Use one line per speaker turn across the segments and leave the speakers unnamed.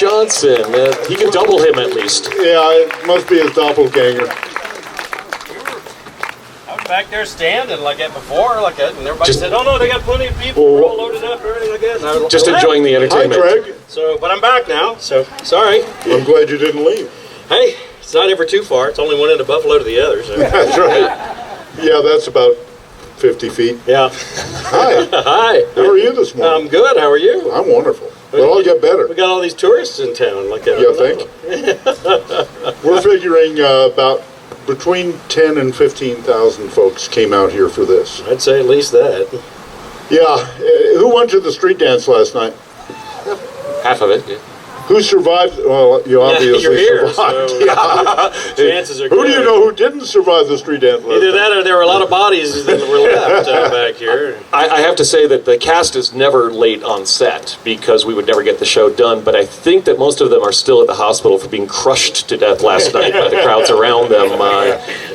Johnson. He can double him at least.
Yeah, it must be his doppelganger.
I was back there standing like that before, like that, and everybody said, "Oh no, they got plenty of people. We're all loaded up, everything like that." And
Just enjoying the entertainment.
Hi, Greg.
So, but I'm back now. So sorry.
I'm glad you didn't leave.
Hey, it's not ever too far. It's only one end of Buffalo to the other. So.
That's right. Yeah, that's about 50 feet.
Yeah.
Hi.
Hi.
How are you this morning?
I'm good. How are you?
I'm wonderful. But I'll get better.
We got all these tourists in town. Like that.
You think? We're figuring about between 10 and 15,000 folks came out here for this.
I'd say at least that.
Yeah. Who went to the street dance last night?
Half of it. Yeah.
Who survived? Well, you obviously
you're here,
survived.
so,
Yeah.
Chances are
Who
good.
do you know who didn't survive the street dance last
Either
night?
that or there were a lot of bodies that were left back here.
I have to say that the cast is never late on set because we would never get the show done, but I think that most of them are still at the hospital for being crushed to death last night by the crowds around them.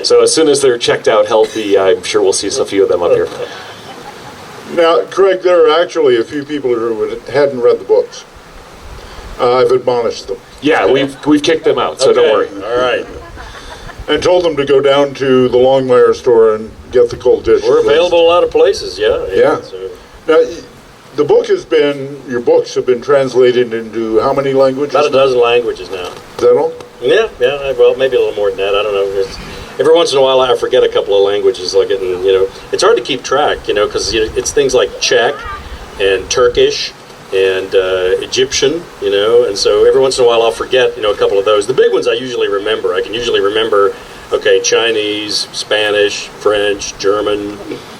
So as soon as they're checked out healthy, I'm sure we'll see a few of them up here.
Now, Craig, there are actually a few people who hadn't read the books. I've admonished them.
Yeah, we've kicked them out, so don't worry.
All right.
And told them to go down to the Longmire store and get the cold dish.
We're available a lot of places, yeah.
Yeah.
So.
Now, your books have been translated into how many languages?
About a dozen languages now.
Is that all?
Yeah, well, maybe a little more than that. I don't know. Every once in a while, I forget a couple of languages, like it, and it's hard to keep track, because it's things like Czech and Turkish and Egyptian, and so every once in a while I'll forget, a couple of those. The big ones I usually remember. I can usually remember, Chinese, Spanish, French, German,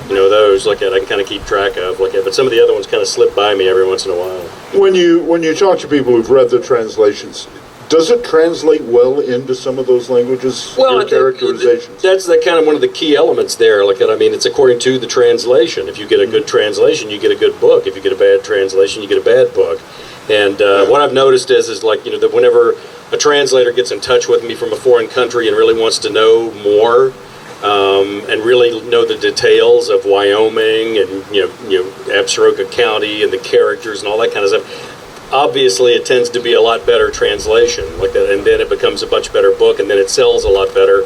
those like that. I can kind of keep track of, but some of the other ones kind of slip by me every once in a while.
When you talk to people who've read the translations, does it translate well into some of those languages?
Well,
your characterizations.
That's kind of one of the key elements there. It's according to the translation. If you get a good translation, you get a good book. If you get a bad translation, you get a bad book. And what I've noticed is that whenever a translator gets in touch with me from a foreign country and really wants to know more, and really know the details of Wyoming and Absaroka County and the characters and all that kind of stuff. Obviously, it tends to be a lot better translation, like that, and then it becomes a much better book, and then it sells a lot better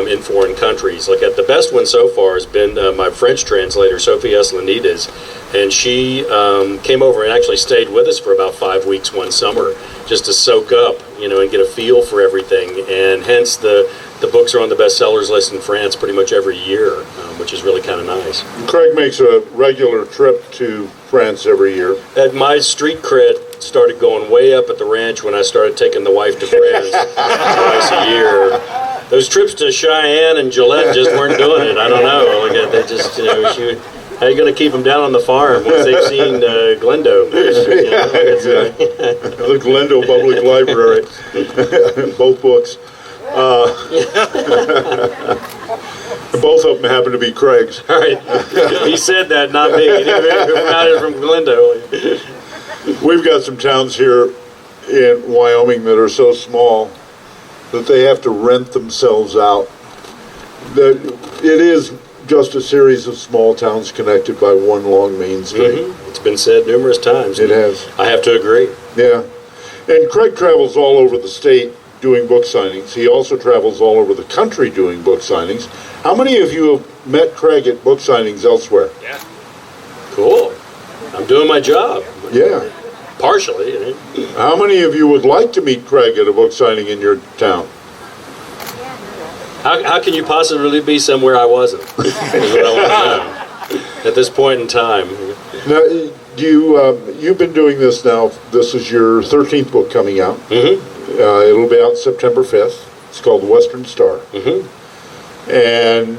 in foreign countries. The best one so far has been my French translator, Sophie Eslanides, and she came over and actually stayed with us for about 5 weeks one summer, just to soak up, and get a feel for everything, and hence the books are on the bestsellers list in France pretty much every year, which is really kind of nice.
Craig makes a regular trip to France every year.
My street cred started going way up at the ranch when I started taking the wife to France twice a year. Those trips to Cheyenne and Gillette just weren't doing it. I don't know. They just, how are you going to keep them down on the farm once they've seen Glendo?
The Glendo Public Library, both books. Both of them happen to be Craig's.
All right. He said that, not me. He found it from Glendo.
We've got some towns here in Wyoming that are so small that they have to rent themselves out. It is just a series of small towns connected by one long main street.
Mm-hmm. It's been said numerous times.
It has.
I have to agree.
Yeah. And Craig travels all over the state doing book signings. He also travels all over the country doing book signings. How many of you have met Craig at book signings elsewhere?
Yeah. Cool. I'm doing my job.
Yeah.
Partially.
How many of you would like to meet Craig at a book signing in your town?
How can you possibly be somewhere I wasn't? Is what I want to know at this point in time.
Now, you've been doing this now. This is your 13th book coming out.
Mm-hmm.
It'll be out September 5th. It's called Western Star.
Mm-hmm.
And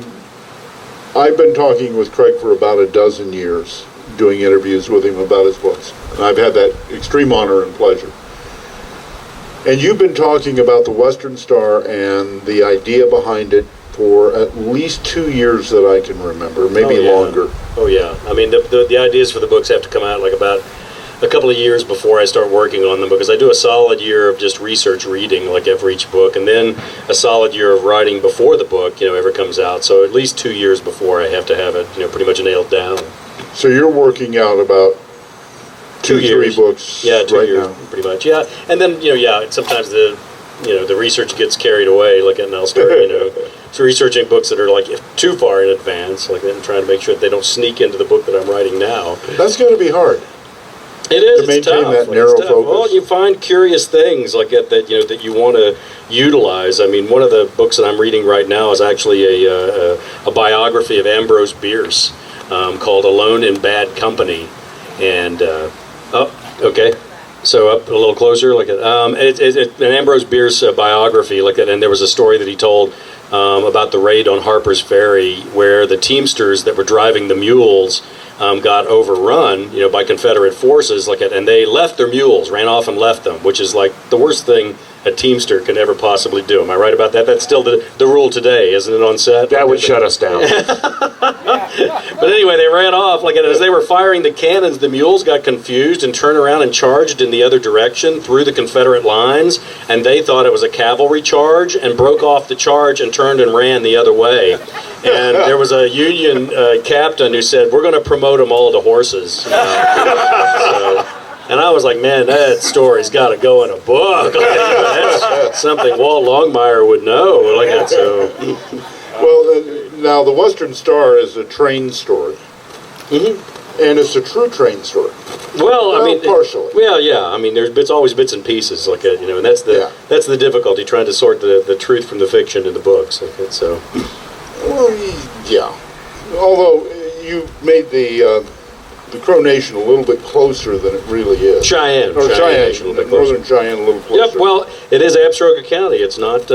I've been talking with Craig for about a dozen years, doing interviews with him about his books. And I've had that extreme honor and pleasure. And you've been talking about the Western Star and the idea behind it for at least 2 years that I can remember, maybe longer.
Oh, yeah. The ideas for the books have to come out about a couple of years before I start working on them, because I do a solid year of just research reading for each book, and then a solid year of writing before the book ever comes out. So at least 2 years before I have to have it pretty much nailed down.
So you're working out about 2, 3 books
Yeah, 2
right
years,
now.
pretty much. Yeah, and then sometimes the research gets carried away, and I'll start so researching books that are too far in advance, and trying to make sure that they don't sneak into the book that I'm writing now.
That's going to be hard.
It is.
To maintain
it's tough.
that narrow
it's tough.
focus.
Well, you find curious things that you want to utilize. I mean, one of the books that I'm reading right now is actually a biography of Ambrose Bierce called "Alone in Bad Company," and okay. So up a little closer, it's an Ambrose Bierce biography, and there was a story that he told about the raid on Harper's Ferry, where the teamsters that were driving the mules got overrun, by Confederate forces, and they left their mules, ran off and left them, which is the worst thing a teamster could ever possibly do. Am I right about that? That's still the rule today, isn't it, on set?
That would shut us down.
But anyway, they ran off. As they were firing the cannons, the mules got confused and turned around and charged in the other direction through the Confederate lines, and they thought it was a cavalry charge and broke off the charge and turned and ran the other way. And there was a Union captain who said, "We're going to promote them all to horses." And I was like, man, that story's got to go in a book. That's something Walt Longmire would know.
Well, now the Western Star is a train story. Mm-hmm. And it's a true train story.
Well, I mean,
partially.
Well, yeah. I mean, there's always bits and pieces and that's the difficulty, trying to sort the truth from the fiction in the books. So.
Well, yeah. Although you made the Crow Nation a little bit closer than it really is.
Cheyenne
Cheyenne, Northern Cheyenne, a little closer.
Yep. Well, it is Absaroka County. It's not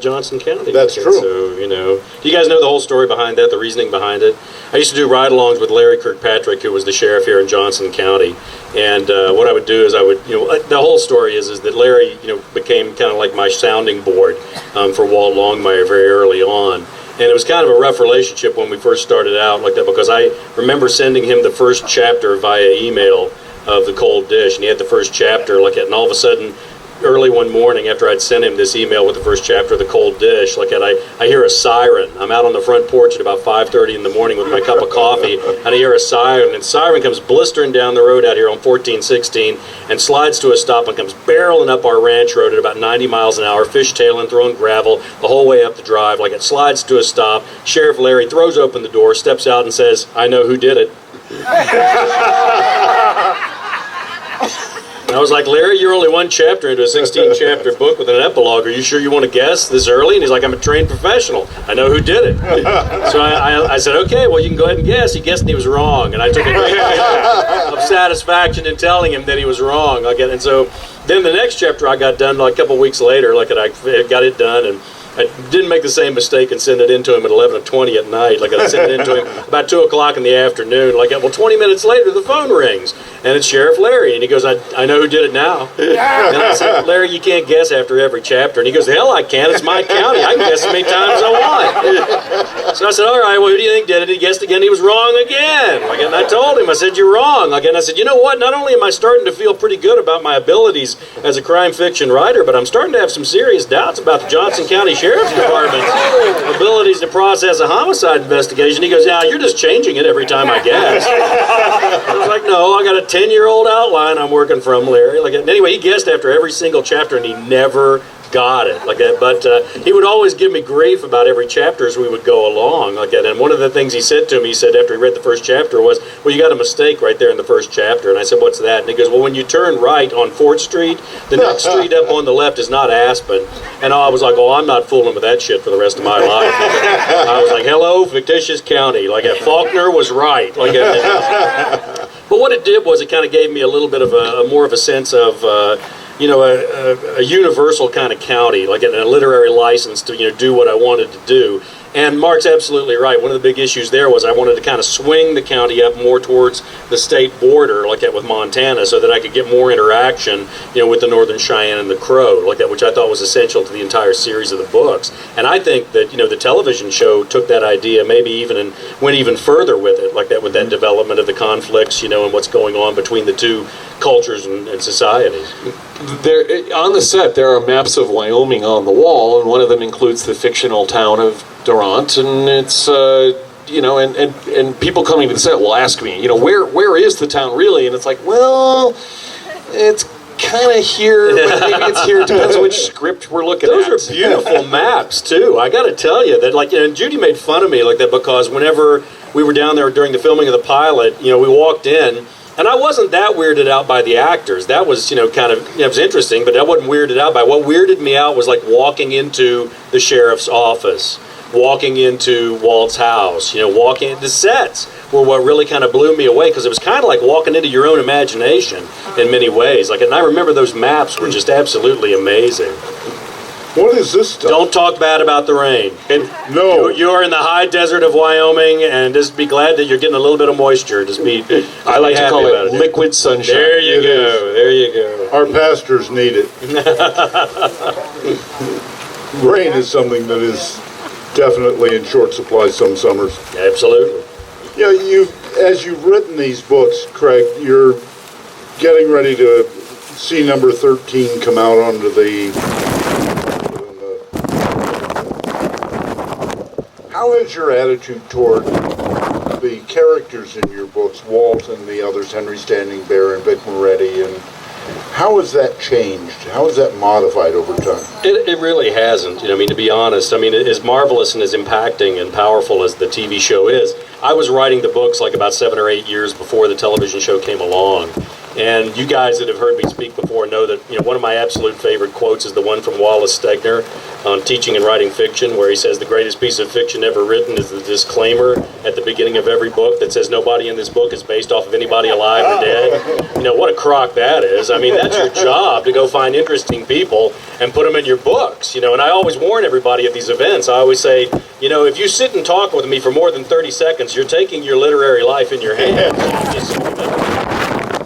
Johnson County.
That's true.
So do you guys know the whole story behind that? The reasoning behind it? I used to do ride-alongs with Larry Kirkpatrick, who was the sheriff here in Johnson County. And what I would do is the whole story is that Larry became kind of like my sounding board for Walt Longmire very early on. And it was kind of a rough relationship when we first started out like that, because I remember sending him the first chapter via email of The Cold Dish, and he had the first chapter, and all of a sudden, early one morning after I'd sent him this email with the first chapter of The Cold Dish, I hear a siren. I'm out on the front porch at about 5:30 in the morning with my cup of coffee, and I hear a siren, and siren comes blistering down the road out here on 1416 and slides to a stop and comes barreling up our ranch road at about 90 miles an hour, fishtailing, throwing gravel the whole way up the drive. It slides to a stop. Sheriff Larry throws open the door, steps out and says, "I know who did it." And I was like, "Larry, you're only one chapter into a 16-chapter book with an epilogue. Are you sure you want to guess this early?" And he's like, "I'm a trained professional. I know who did it." So I said, "Okay, well, you can go ahead and guess." He guessed and he was wrong. And I took a great deal of satisfaction in telling him that he was wrong. And so then the next chapter I got done a couple weeks later. I got it done, and I didn't make the same mistake and send it in to him at 11:20 at night. I sent it in to him about 2 o'clock in the afternoon. 20 minutes later, the phone rings, and it's Sheriff Larry. And he goes, I know who did it now. And I said, "Larry, you can't guess after every chapter." And he goes, "Hell, I can. It's my county. I can guess as many times as I want." So I said, "All right, well, who do you think did it?" He guessed again. He was wrong again. And I told him, I said, "You're wrong." And I said, "You know what? Not only am I starting to feel pretty good about my abilities as a crime fiction writer, but I'm starting to have some serious doubts about the Johnson County Sheriff's Department's abilities to process a homicide investigation." He goes, "Yeah, you're just changing it every time I guess." I was like, "No, I got a 10-year-old outline I'm working from, Larry." Anyway, he guessed after every single chapter, and he never got it but he would always give me grief about every chapter as we would go along and one of the things he said to me, he said after he read the first chapter was, "Well, you got a mistake right there in the first chapter." And I said, "What's that?" And he goes, "Well, when you turn right on 4th Street, the next street up on the left is not Aspen." And I was like, "Oh, I'm not fooling with that shit for the rest of my life." I was like, "Hello, fictitious county." Faulkner was right. But what it did was it kind of gave me a little bit of more of a sense of a universal kind of county, a literary license to do what I wanted to do. And Mark's absolutely right. One of the big issues there was I wanted to kind of swing the county up more towards the state border, with Montana, so that I could get more interaction, with the Northern Cheyenne and the Crow, which I thought was essential to the entire series of the books. And I think that, the television show took that idea maybe even and went even further with it, with that development of the conflicts, and what's going on between the two cultures and societies.
There, on the set, there are maps of Wyoming on the wall, and one of them includes the fictional town of Durant, and it's you know, and people coming to the set will ask me, you know, where is the town really? And it's like, well, it's kind of here, but maybe it's here. It depends on which script we're looking at.
Those are beautiful maps too. I got to tell you that, like, and Judy made fun of me like that because whenever we were down there during the filming of the pilot, you know, we walked in, and I wasn't that weirded out by the actors. That was, you know, kind of, you know, it was interesting, but I wasn't weirded out by. What weirded me out was like walking into the sheriff's office, walking into Walt's house, you know, walking the sets were what really kind of blew me away, because it was kind of like walking into your own imagination in many ways. Like, and I remember those maps were just absolutely amazing.
What is this stuff?
Don't talk bad about the rain.
No.
You're in the high desert of Wyoming, and just be glad that you're getting a little bit of moisture.
I like to call it liquid sunshine.
There you go. There you go.
Our pastors need it. Rain is something that is definitely in short supply some summers.
Absolutely.
Yeah, as you've written these books, Craig, you're getting ready to see number 13 come out onto the... How is your attitude toward the characters in your books, Walt and the others, Henry Standing Bear and Vic Moretti, and how has that changed? How has that modified over time?
It really hasn't. You know, I mean, to be honest, I mean, as marvelous and as impacting and powerful as the TV show is, I was writing the books like about 7 or 8 years before the television show came along. And you guys that have heard me speak before know that, you know, one of my absolute favorite quotes is the one from Wallace Stegner on Teaching and Writing Fiction, where he says the greatest piece of fiction ever written is the disclaimer at the beginning of every book that says nobody in this book is based off of anybody alive or dead. You know, what a crock that is. I mean, that's your job, to go find interesting people and put them in your books, you know. And I always warn everybody at these events. I always say, you know, if you sit and talk with me for more than 30 seconds, you're taking your literary life in your hands.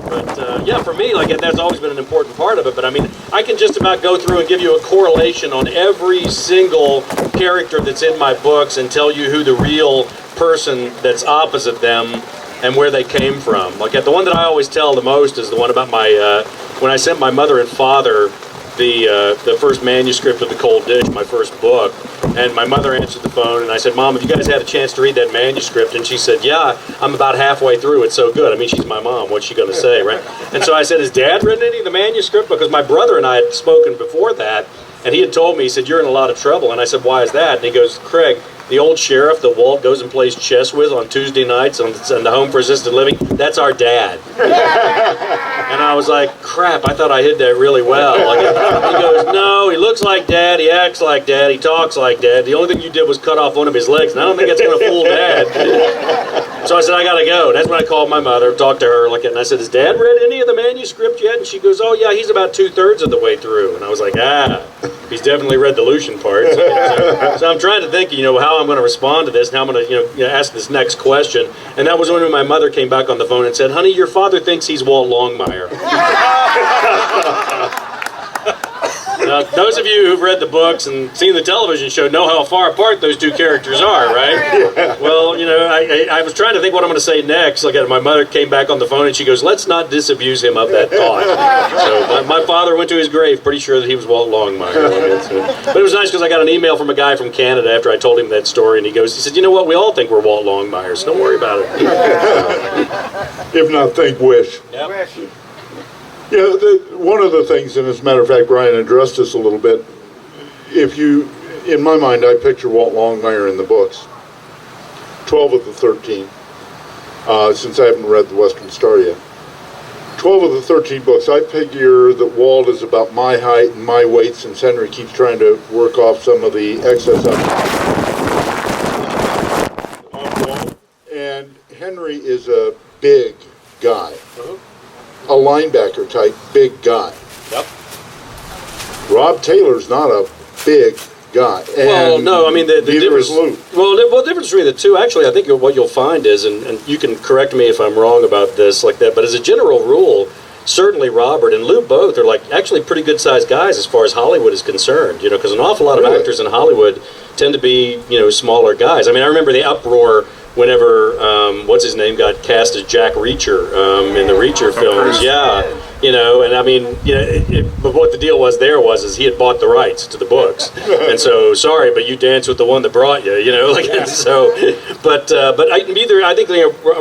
But yeah, for me, like, that's always been an important part of it. But I mean, I can just about go through and give you a correlation on every single character that's in my books and tell you who the real person that's opposite them and where they came from. Like, the one that I always tell the most is the one about my when I sent my mother and father the first manuscript of The Cold Dish, my first book, and my mother answered the phone, and I said, Mom, have you guys had a chance to read that manuscript? And she said, yeah, I'm about halfway through. It's so good. I mean, she's my mom. What's she going to say, right? And so I said, has Dad written any of the manuscript? Because my brother and I had spoken before that, and he had told me, he said, you're in a lot of trouble. And I said, why is that? And he goes, Craig, the old sheriff that Walt goes and plays chess with on Tuesday nights on the Home for Assisted Living, that's our dad. And I was like, crap, I thought I hid that really well. Like, he goes, no, he looks like Dad, he acts like Dad, he talks like Dad. The only thing you did was cut off one of his legs, and I don't think that's going to fool Dad. So I said, I got to go. And that's when I called my mother, talked to her, and I said, has Dad read any of the manuscript yet? And she goes, oh, yeah, he's about 2/3 of the way through. And I was like, he's definitely read the Lucian part. So I'm trying to think, you know, how I'm going to respond to this and how I'm going to, you know, ask this next question. And that was when my mother came back on the phone and said, honey, your father thinks he's Walt Longmire. Now, those of you who've read the books and seen the television show know how far apart those two characters are, right? Yeah. Well, you know, I was trying to think what I'm going to say next. Like, my mother came back on the phone and she goes, let's not disabuse him of that thought. So my father went to his grave pretty sure that he was Walt Longmire. But it was nice because I got an email from a guy from Canada after I told him that story, and he said, you know what, we all think we're Walt Longmire, so don't worry about it.
If not think, wish.
Yep.
Yeah, one of the things, and as a matter of fact, Brian addressed this a little bit, in my mind, I picture Walt Longmire in the books, 12 of the 13, since I haven't read the Western Star yet. 12 of the 13 books, I figure that Walt is about my height and my weight, since Henry keeps trying to work off some of the excess on Walt. And Henry is a big guy. A linebacker type big guy.
Yep.
Rob Taylor's not a big guy. And
well, no, I mean, the difference.
The
difference between the two, actually, I think what you'll find is, and you can correct me if I'm wrong about this, like that, but as a general rule, certainly Robert and Lou both are like actually pretty good sized guys as far as Hollywood is concerned, you know, because an awful lot of actors in Hollywood tend to be, you know, smaller guys. I mean, I remember the uproar whenever what's his name got cast as Jack Reacher in the Reacher films. Yeah, you know, and I mean, you know, but what the deal was is he had bought the rights to the books, and so sorry, but you dance with the one that brought you, you know, like, and so. I think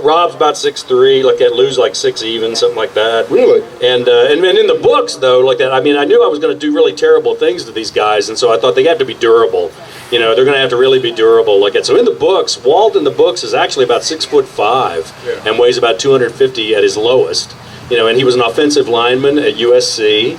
Rob's about 6'3", like that. Lou's like 6 even, something like that.
Really?
And in the books though, like that. I mean, I knew I was going to do really terrible things to these guys, and so I thought they had to be durable. You know, they're going to have to really be durable like that. So in the books, Walt in the books is actually about 6'5" and weighs about 250 at his lowest. You know, and he was an offensive lineman at USC.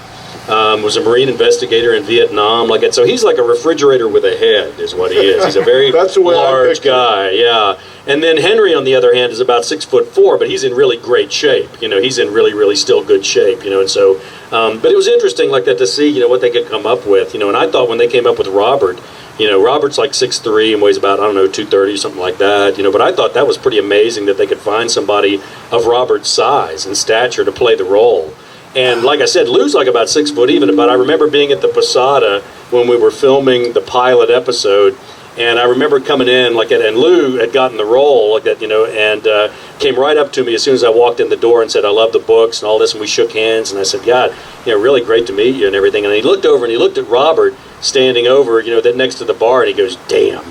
Was a Marine investigator in Vietnam, like that. So he's like a refrigerator with a head, is what he is. He's a very large guy, yeah. And then Henry, on the other hand, is about 6'4", but he's in really great shape. You know, he's in really, really still good shape. You know, and so, but it was interesting like that to see, you know, what they could come up with. You know, and I thought when they came up with Robert, you know, Robert's like 6'3" and weighs about, I don't know, 230 or something like that. You know, but I thought that was pretty amazing that they could find somebody of Robert's size and stature to play the role. And like I said, Lou's like about 6 foot even, but I remember being at the Posada when we were filming the pilot episode, and I remember coming in, like, and Lou had gotten the role, like that, you know, and came right up to me as soon as I walked in the door and said, I love the books and all this, and we shook hands, and I said, God, you know, really great to meet you and everything. And he looked over and he looked at Robert standing over, you know, that next to the bar, and he goes, damn.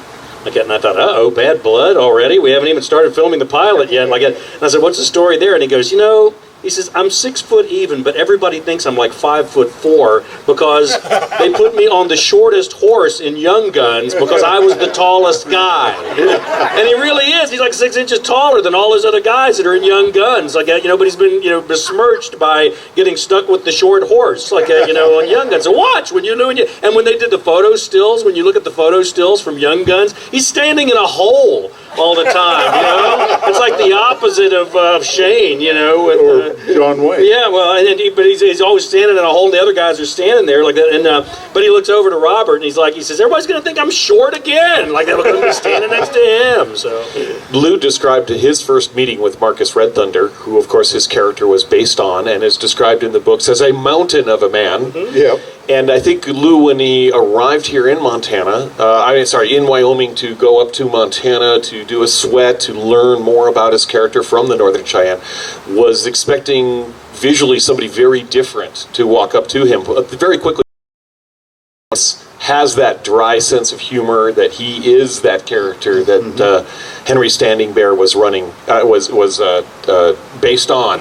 Like that, and I thought, uh-oh, bad blood already? We haven't even started filming the pilot yet. Like that. And I said, what's the story there? And he goes, you know, he says, I'm 6 foot even, but everybody thinks I'm like 5'4" because they put me on the shortest horse in Young Guns because I was the tallest guy. And he really is. He's like 6 inches taller than all those other guys that are in Young Guns. Like, you know, but he's been, you know, besmirched by getting stuck with the short horse, like, you know, on Young Guns. So watch when you know, and when they did the photo stills, when you look at the photo stills from Young Guns, he's standing in a hole all the time, you know? It's like the opposite of Shane, you know?
Or John Wayne.
Yeah, well, but he's always standing in a hole, and the other guys are standing there like that. And but he looks over to Robert, and he says, everybody's going to think I'm short again. Like they're going to be standing next to him. So
Lou described his first meeting with Marcus Red Thunder, who, of course, his character was based on, and is described in the books as a mountain of a man.
Mm-hmm. Yep.
And I think Lou, when he arrived here in Montana, in Wyoming, to go up to Montana to do a sweat, to learn more about his character from the Northern Cheyenne, was expecting visually somebody very different to walk up to him. But very quickly, has that dry sense of humor, that he is that character that Henry Standing Bear was based on.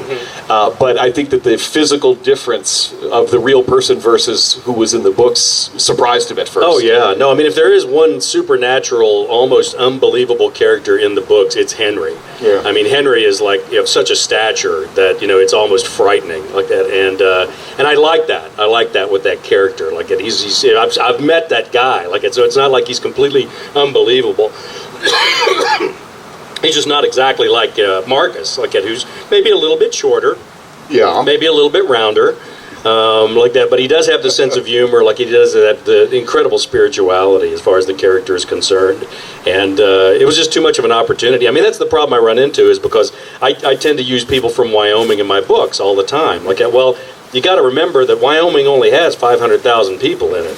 But I think that the physical difference of the real person versus who was in the books surprised him at first.
Oh yeah, no, I mean, if there is one supernatural, almost unbelievable character in the books, it's Henry.
Yeah.
I mean, Henry is like, you know, such a stature that, you know, it's almost frightening like that, and I like that. I like that with that character. Like, he's I've met that guy. Like, so it's not like he's completely unbelievable. He's just not exactly like Marcus, like that, who's maybe a little bit shorter, maybe a little bit rounder, like that. But he does have the sense of humor, like he does have the incredible spirituality as far as the character is concerned. And it was just too much of an opportunity. I mean, that's the problem I run into, is because I tend to use people from Wyoming in my books all the time. Like, well, you got to remember that Wyoming only has 500,000 people in it.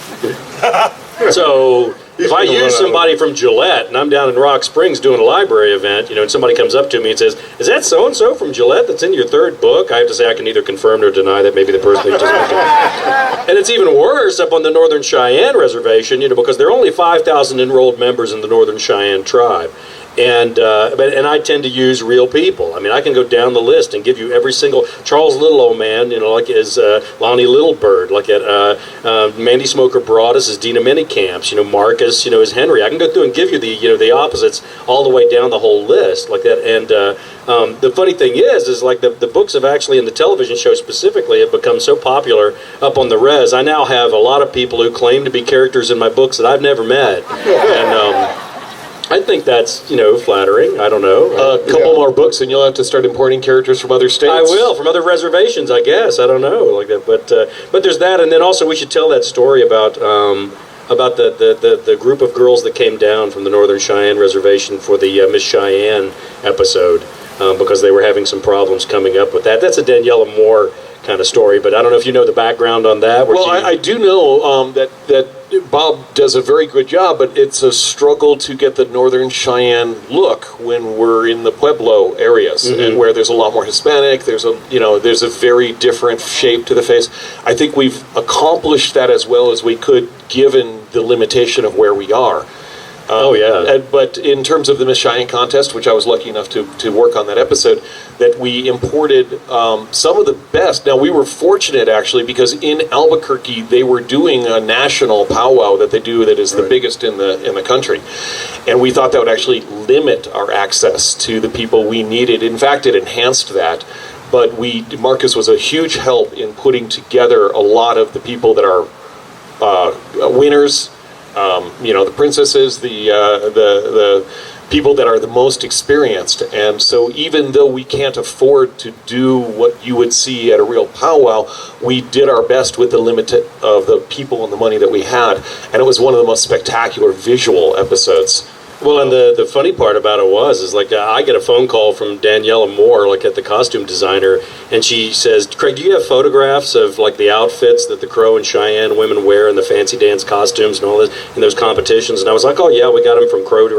So if I use somebody from Gillette and I'm down in Rock Springs doing a library event, you know, and somebody comes up to me and says, is that so-and-so from Gillette that's in your third book? I have to say I can neither confirm or deny that maybe the person who just mentioned. And it's even worse up on the Northern Cheyenne Reservation, you know, because there are only 5,000 enrolled members in the Northern Cheyenne tribe. And I tend to use real people. I mean, I can go down the list and give you every single Charles Little Old Man, you know, like is Lonnie Littlebird, like at Mandy Smoker Broadus is Dina Minicamps, you know, Marcus, you know, is Henry. I can go through and give you the opposites all the way down the whole list like that. And the funny thing is like the books have actually, in the television show specifically, have become so popular up on the res. I now have a lot of people who claim to be characters in my books that I've never met, and I think that's, you know, flattering. I don't know.
A couple more books and you'll have to start importing characters from other states.
I will, from other reservations, I guess. I don't know, like that. But there's that, and then also we should tell that story about the group of girls that came down from the Northern Cheyenne Reservation for the Miss Cheyenne episode, because they were having some problems coming up with that. That's a Daniela Moore kind of story, but I don't know if you know the background on that.
Well, I do know that Bob does a very good job, but it's a struggle to get the Northern Cheyenne look when we're in the Pueblo areas, and where there's a lot more Hispanic. There's a very different shape to the face. I think we've accomplished that as well as we could, given the limitation of where we are.
Oh, yeah.
But in terms of the Miss Cheyenne contest, which I was lucky enough to work on that episode, that we imported some of the best. Now, we were fortunate, actually, because in Albuquerque, they were doing a national powwow that they do that is the biggest in the country. And we thought that would actually limit our access to the people we needed. In fact, it enhanced that. But Marcus was a huge help in putting together a lot of the people that are winners, the princesses, the people that are the most experienced. And so even though we can't afford to do what you would see at a real powwow, we did our best with the limit of the people and the money that we had. And it was one of the most spectacular visual episodes.
Well, and the funny part about it is like I get a phone call from Daniela Moore, like at the costume designer, and she says, "Craig, do you have photographs of like the outfits that the Crow and Cheyenne women wear in the fancy dance costumes and all this in those competitions?" And I was like, "Oh yeah, we got them from Crow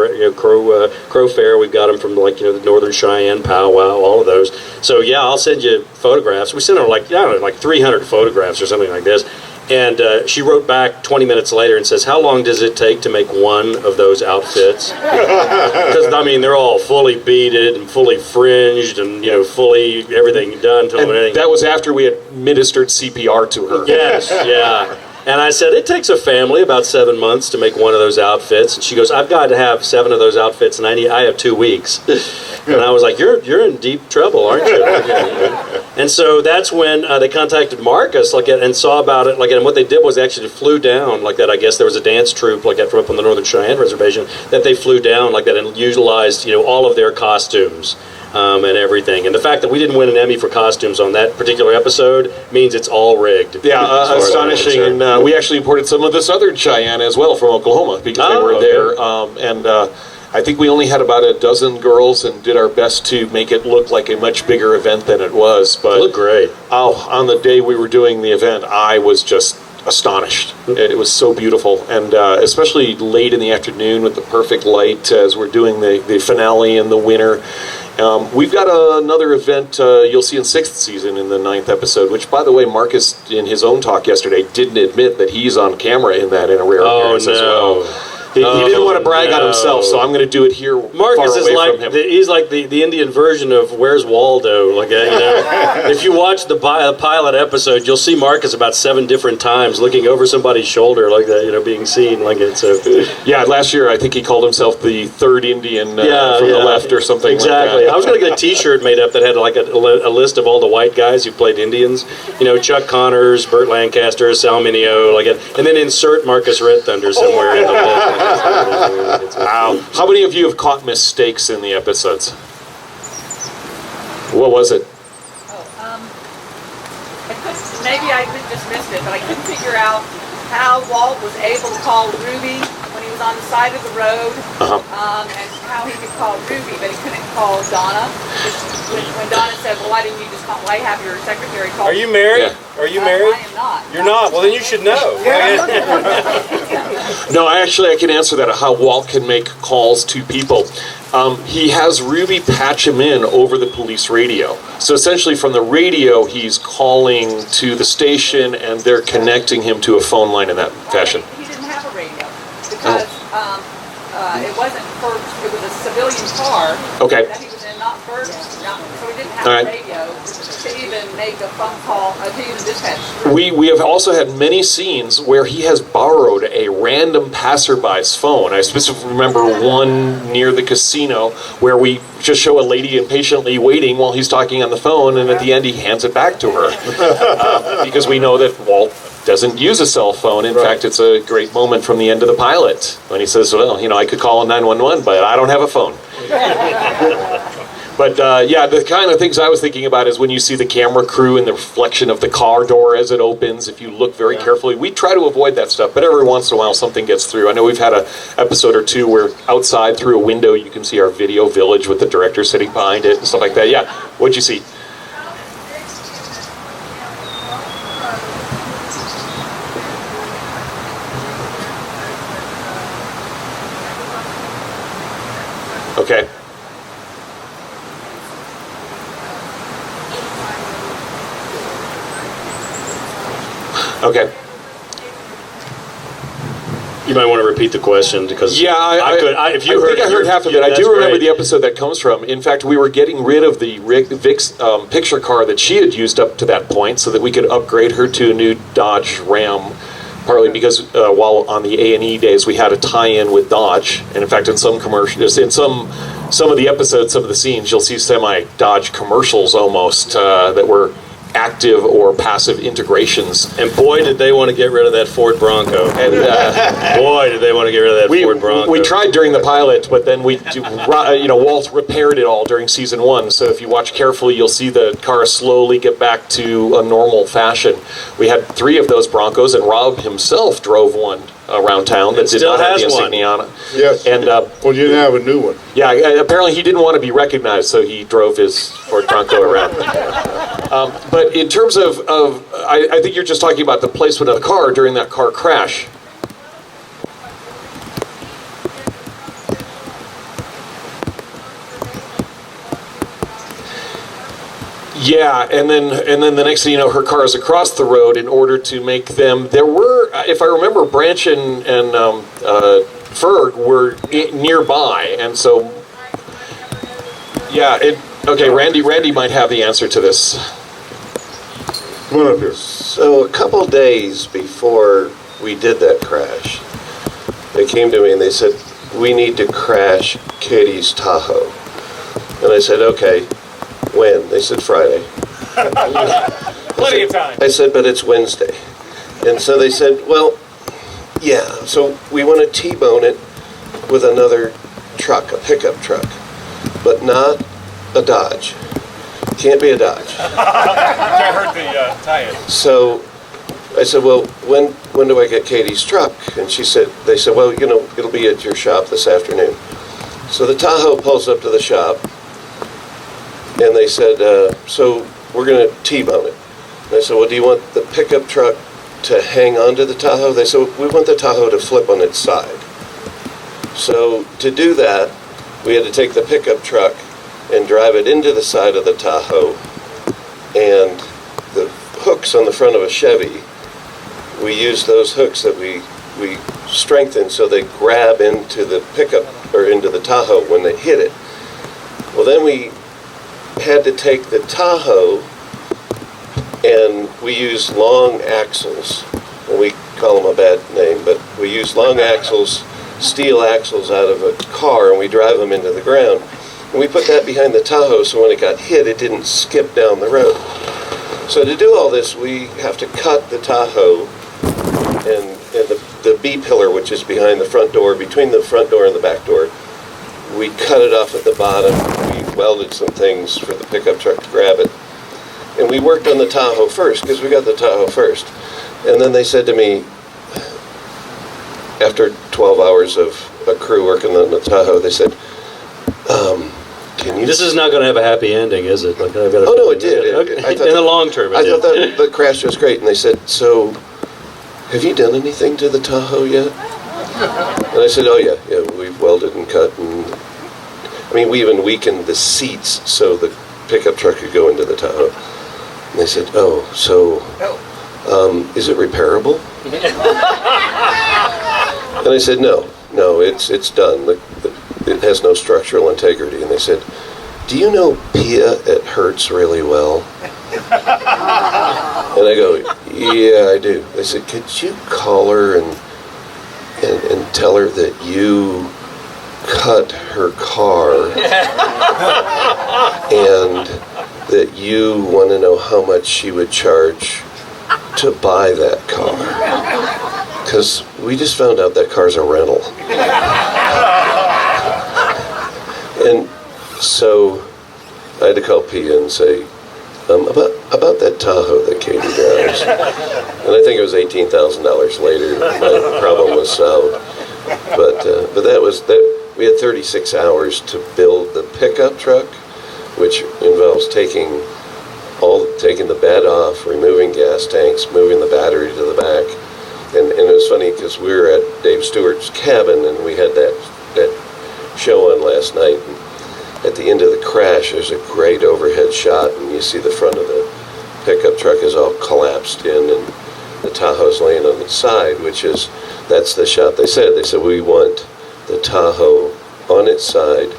Fair. We've got them from the Northern Cheyenne powwow, all of those. So yeah, I'll send you photographs." We sent her like 300 photographs or something like this. And she wrote back 20 minutes later and says, "How long does it take to make one of those outfits?" Because, they're all fully beaded and fully fringed and, fully everything done.
And that was after we had administered CPR to her.
Yes, yeah. And I said, "It takes a family about 7 months to make one of those outfits." And she goes, "I've got to have 7 of those outfits, and I have 2 weeks." And I was like, "You're in deep trouble, aren't you?" And so that's when they contacted Marcus, and saw about it. And what they did was they actually flew down like that. I guess there was a dance troupe like that from up on the Northern Cheyenne Reservation that they flew down like that and utilized all of their costumes. And everything. And the fact that we didn't win an Emmy for costumes on that particular episode means it's all rigged.
Yeah, astonishing. And we actually imported some of the Southern Cheyenne as well from Oklahoma because they were there. And I think we only had about a dozen girls and did our best to make it look like a much bigger event than it was. But
it looked great.
On the day we were doing the event, I was just astonished. It was so beautiful, and especially late in the afternoon with the perfect light as we're doing the finale and the winner. We've got another event you'll see in 6th season in the 9th episode, which, by the way, Marcus, in his own talk yesterday, didn't admit that he's on camera in that in a rare appearance as well. He didn't want to brag on himself, so I'm going to do it here.
Marcus is like he's like the Indian version of Where's Waldo. If you watch the pilot episode, you'll see Marcus about 7 different times looking over somebody's shoulder like that, being seen like it. So
yeah, last year I think he called himself the 3rd Indian from the left or something.
Exactly.
Like that.
I was going to get a T-shirt made up that had like a list of all the white guys who played Indians. Chuck Connors, Burt Lancaster, Sal Mineo, and then insert Marcus Red Thunder somewhere in the list.
Wow. How many of you have caught mistakes in the episodes? What was it?
Maybe I just missed it, but I couldn't figure out how Walt was able to call Ruby when he was on the side of the road, and how he could call Ruby, but he couldn't call Donna. When Donna said, "Well, why didn't you just why have your secretary call?"
Are you married? Yeah. Are you married?
I am not.
You're not? Well, then you should know.
No, I can answer that, how Walt can make calls to people. He has Ruby patch him in over the police radio. So essentially from the radio, he's calling to the station, and they're connecting him to a phone line in that fashion.
He didn't have a radio because it wasn't first. It was a civilian car that he was in, not first. So he didn't have a radio to even make a phone call to even dispatch.
We have also had many scenes where he has borrowed a random passerby's phone. I specifically remember one near the casino where we just show a lady impatiently waiting while he's talking on the phone, and at the end he hands it back to her because we know that Walt doesn't use a cell phone. In fact, it's a great moment from the end of the pilot when he says, "Well, I could call 911, but I don't have a phone." But the kind of things I was thinking about is when you see the camera crew and the reflection of the car door as it opens, if you look very carefully, we try to avoid that stuff, but every once in a while something gets through. I know we've had an episode or two where outside through a window you can see our video village with the director sitting behind it and stuff like that. Yeah, what'd you see? Okay. Okay.
You might want to repeat the question because
Yeah, I think I heard half of it. I do remember the episode that comes from. In fact, we were getting rid of the Vic's picture car that she had used up to that point so that we could upgrade her to a new Dodge Ram, partly because while on the A&E days we had a tie-in with Dodge. And in fact, in some commercials, in some of the episodes, some of the scenes, you'll see semi-Dodge commercials almost that were active or passive integrations.
And boy, did they want to get rid of that Ford Bronco.
And
boy, did they want to get rid of that Ford Bronco.
We tried during the pilot, but then Walt repaired it all during season 1. So if you watch carefully, you'll see the car slowly get back to a normal fashion. We had 3 of those Broncos, and Rob himself drove one around town that did not have the insignia on it.
Yes.
And
well, you didn't have a new one.
yeah, apparently he didn't want to be recognized, so he drove his Ford Bronco around. But in terms of I think you're just talking about the placement of the car during that car crash. Yeah, and then the next thing you know, her car is across the road in order to make them. There were, if I remember, Branch and Ferg were nearby, and so yeah. Okay, Randy might have the answer to this.
Come on up here.
So a couple days before we did that crash, they came to me and they said, we need to crash Katie's Tahoe. And I said, okay, when? They said Friday.
Plenty of time.
I said, but it's Wednesday. And so they said, well, yeah, so we want to T-bone it with another truck, a pickup truck, but not a Dodge. Can't be a Dodge.
Can't hurt the tie-in.
So I said, well, when do I get Katie's truck? And they said, well, it'll be at your shop this afternoon. So the Tahoe pulls up to the shop, and they said, so we're going to T-bone it. And I said, well, do you want the pickup truck to hang onto the Tahoe? They said, we want the Tahoe to flip on its side. So to do that, we had to take the pickup truck and drive it into the side of the Tahoe, and the hooks on the front of a Chevy, we used those hooks that we strengthened so they grab into the pickup or into the Tahoe when they hit it. Well, then we had to take the Tahoe and we used long axles, and we call them a bad name, but we used long axles, steel axles out of a car, and we drive them into the ground. And we put that behind the Tahoe so when it got hit, it didn't skip down the road. So to do all this, we have to cut the Tahoe and the B-pillar, which is behind the front door, between the front door and the back door. We cut it off at the bottom. We welded some things for the pickup truck to grab it. And we worked on the Tahoe first, because we got the Tahoe first. And then they said to me, after 12 hours of a crew working on the Tahoe, they said, can you...
This is not going to have a happy ending, is it? Like,
Oh, no, it did.
Okay. In the long term, it
I
did.
thought that the crash was great. And they said, so, have you done anything to the Tahoe yet? And I said, oh, yeah, we've welded and cut. And I mean, we even weakened the seats so the pickup truck could go into the Tahoe. And they said, oh, so, is it repairable? And I said, no, it's done. It has no structural integrity. And they said, do you know Pia at Hertz really well? And I go, yeah, I do. They said, could you call her and tell her that you cut her car and that you want to know how much she would charge to buy that car? Because we just found out that car's a rental. And so I had to call Pia and say, about that Tahoe that Katie drives. And I think it was $18,000 later. My problem was solved. But that was that. We had 36 hours to build the pickup truck, which involves taking the bed off, removing gas tanks, moving the battery to the back. And it was funny because we were at Dave Stewart's cabin and we had that show on last night. And at the end of the crash, there's a great overhead shot, and you see the front of the pickup truck is all collapsed in, and the Tahoe's laying on its side, which is That's the shot they said. They said, we want the Tahoe on its side